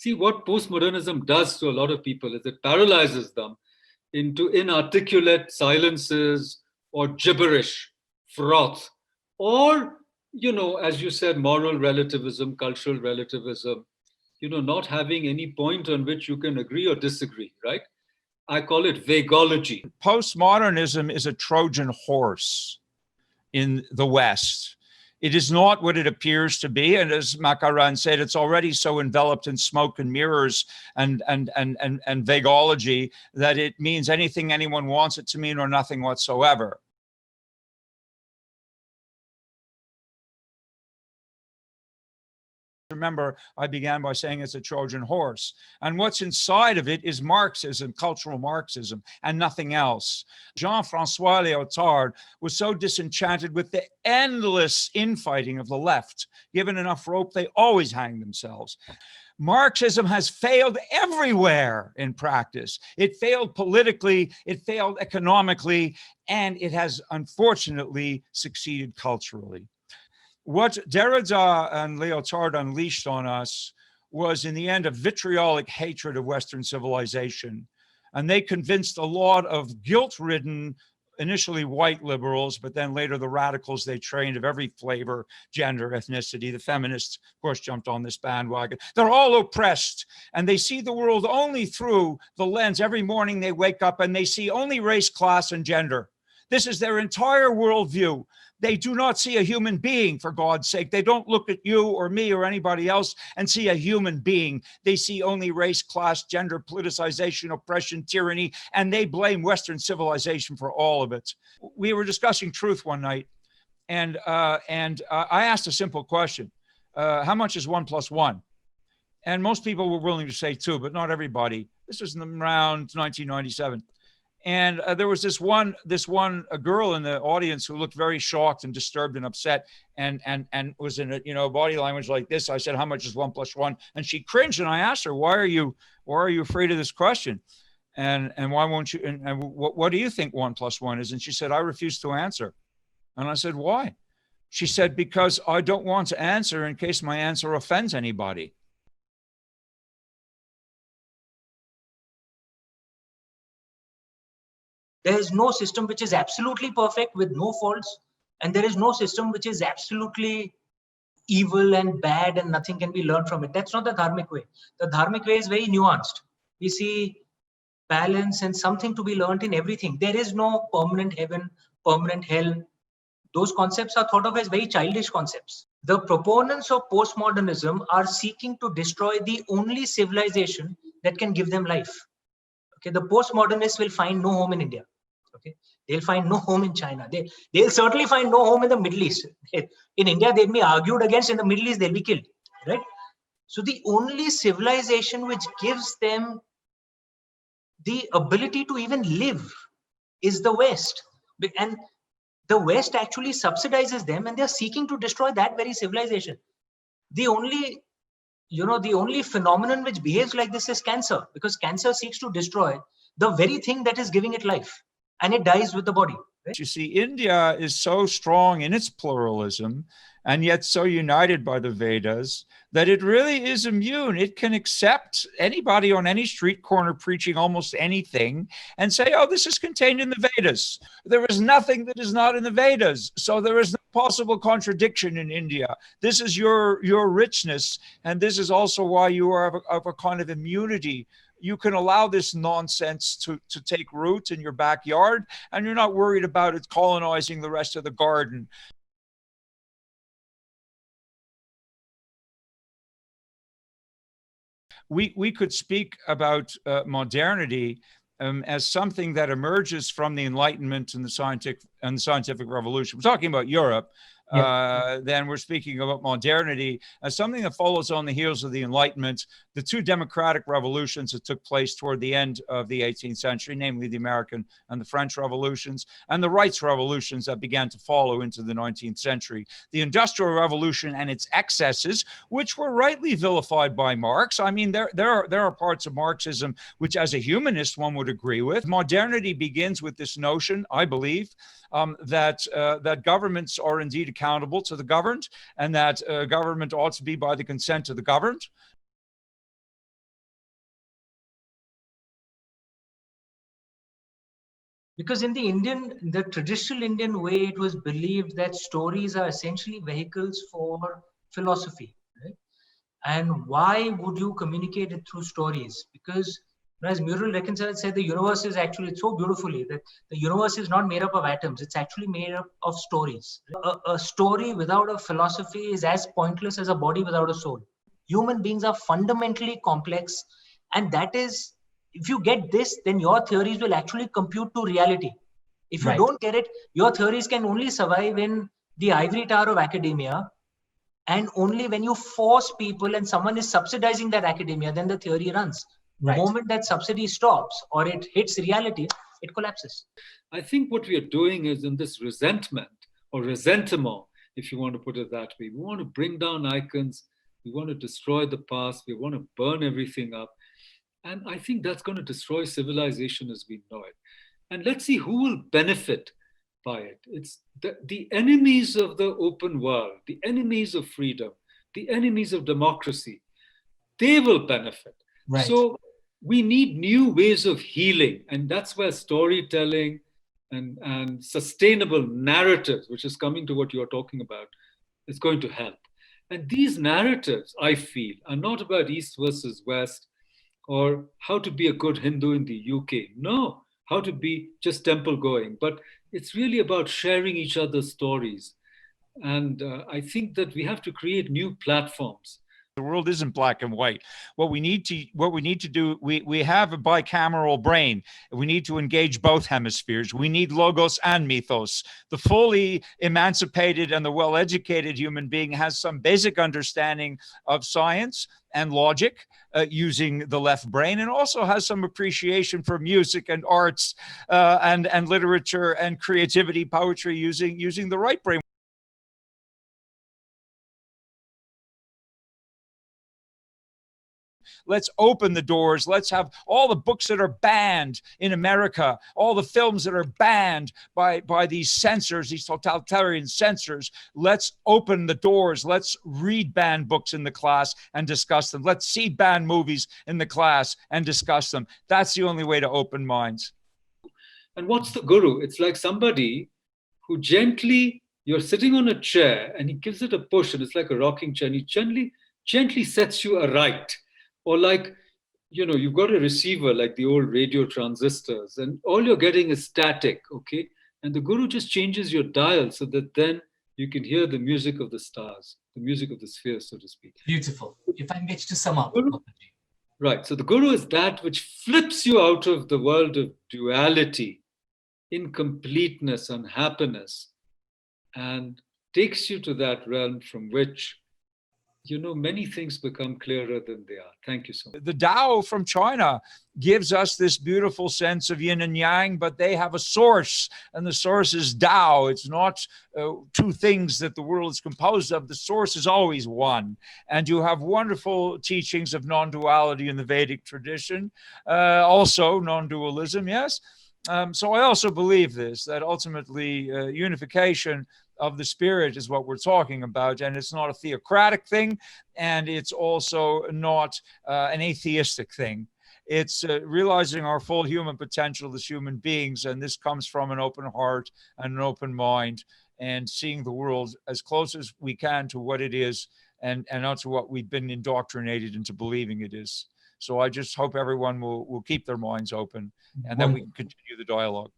See, what postmodernism does to a lot of people is it paralyzes them into inarticulate silences or gibberish, froth, or, as you said, moral relativism, cultural relativism, not having any point on which you can agree or disagree, right? I call it vaguology. Postmodernism is a Trojan horse in the West. It is not what it appears to be. And as Markand said, it's already so enveloped in smoke and mirrors and vaguology that it means anything anyone wants it to mean or nothing whatsoever. Remember, I began by saying it's a Trojan horse. And what's inside of it is Marxism, cultural Marxism, and nothing else. Jean-Francois Lyotard was so disenchanted with the endless infighting of the left. Given enough rope, they always hang themselves. Marxism has failed everywhere in practice. It failed politically, it failed economically, and it has unfortunately succeeded culturally. What Derrida and Lyotard unleashed on us was, in the end, a vitriolic hatred of Western civilization. And they convinced a lot of guilt-ridden, initially white liberals, but then later the radicals they trained of every flavor, gender, ethnicity. The feminists, of course, jumped on this bandwagon. They're all oppressed, and they see the world only through the lens. Every morning they wake up and they see only race, class, and gender. This is their entire worldview. They do not see a human being, for God's sake. They don't look at you or me or anybody else and see a human being. They see only race, class, gender, politicization, oppression, tyranny, and they blame Western civilization for all of it. We were discussing truth one night, and I asked a simple question. How much is 1 + 1? And most people were willing to say 2, but not everybody. This was around 1997. And there was this one girl in the audience who looked very shocked and disturbed and upset, and was in a body language like this. I said, "How much is 1 + 1?" And she cringed. And I asked her, "Why are you afraid of this question? And why won't you? And what do you think 1 + 1 is?" And she said, "I refuse to answer." And I said, "Why?" She said, "Because I don't want to answer in case my answer offends anybody." There is no system which is absolutely perfect with no faults, and there is no system which is absolutely evil and bad and nothing can be learned from it. That's not the dharmic way. The dharmic way is very nuanced. We see balance and something to be learned in everything. There is no permanent heaven, permanent hell. Those concepts are thought of as very childish concepts. The proponents of postmodernism are seeking to destroy the only civilization that can give them life. Okay, the postmodernists will find no home in India. Okay, they'll find no home in China. They'll certainly find no home in the Middle East. In India, they'll be argued against. In the Middle East, they'll be killed. Right? So the only civilization which gives them the ability to even live is the West. And the West actually subsidizes them, and they're seeking to destroy that very civilization. The only phenomenon which behaves like this is cancer, because cancer seeks to destroy the very thing that is giving it life, and it dies with the body. Right? You see, India is so strong in its pluralism and yet so united by the Vedas that it really is immune. It can accept anybody on any street corner preaching almost anything and say, "Oh, this is contained in the Vedas." There is nothing that is not in the Vedas. So there is no possible contradiction in India. This is your richness. And this is also why you are of a kind of immunity. You can allow this nonsense to take root in your backyard, and you're not worried about it colonizing the rest of the garden. We could speak about modernity as something that emerges from the Enlightenment and the scientific revolution. We're talking about Europe. Then we're speaking about modernity as something that follows on the heels of the Enlightenment, the two democratic revolutions that took place toward the end of the 18th century, namely the American and the French revolutions, and the rights revolutions that began to follow into the 19th century. The Industrial Revolution and its excesses, which were rightly vilified by Marx. I mean, there are parts of Marxism which, as a humanist, one would agree with. Modernity begins with this notion, I believe, that governments are indeed accountable to the governed, and that government ought to be by the consent of the governed. Because in the traditional Indian way, it was believed that stories are essentially vehicles for philosophy, right? And why would you communicate it through stories? Because as Muriel Rukeyser said, the universe is actually so beautifully that the universe is not made up of atoms. It's actually made up of stories. A story without a philosophy is as pointless as a body without a soul. Human beings are fundamentally complex. And that is, if you get this, then your theories will actually compute to reality. If you don't get it, your theories can only survive in the ivory tower of academia. And only when you force people and someone is subsidizing that academia, then the theory runs. The moment that subsidy stops or it hits reality, it collapses. I think what we are doing is in this resentment or resentment, if you want to put it that way, we want to bring down icons, we want to destroy the past, we want to burn everything up. And I think that's going to destroy civilization as we know it. And let's see who will benefit by it. It's the enemies of the open world, the enemies of freedom, the enemies of democracy. They will benefit. Right. So we need new ways of healing. And that's where storytelling and sustainable narratives, which is coming to what you're talking about, is going to help. And these narratives, I feel, are not about East versus West or how to be a good Hindu in the UK. No, how to be just temple going. But it's really about sharing each other's stories. And I think that we have to create new platforms. The world isn't black and white. What we need to do, we have a bicameral brain. We need to engage both hemispheres. We need logos and mythos. The fully emancipated and the well-educated human being has some basic understanding of science and logic using the left brain, and also has some appreciation for music and arts and literature and creativity, poetry using the right brain. Let's open the doors. Let's have all the books that are banned in America, all the films that are banned by these censors, these totalitarian censors. Let's open the doors. Let's read banned books in the class and discuss them. Let's see banned movies in the class and discuss them. That's the only way to open minds. And what's the guru? It's like somebody who gently, you're sitting on a chair and he gives it a push, and it's like a rocking chair, and he gently sets you aright. Or like, you've got a receiver like the old radio transistors, and all you're getting is static, okay? And the guru just changes your dial so that then you can hear the music of the stars, the music of the sphere, so to speak. Beautiful. If I get to sum up. Right. So the guru is that which flips you out of the world of duality, incompleteness, unhappiness, and takes you to that realm from which many things become clearer than they are. Thank you so much. The Tao from China gives us this beautiful sense of yin and yang, but they have a source, and the source is Tao. It's not two things that the world is composed of. The source is always one. And you have wonderful teachings of non-duality in the Vedic tradition, also non-dualism, yes. So I also believe that ultimately unification of the spirit is what we're talking about, and it's not a theocratic thing, and it's also not an atheistic thing. It's realizing our full human potential as human beings, and this comes from an open heart and an open mind, and seeing the world as close as we can to what it is, and not to what we've been indoctrinated into believing it is. So I just hope everyone will keep their minds open, and that we can continue the dialogue.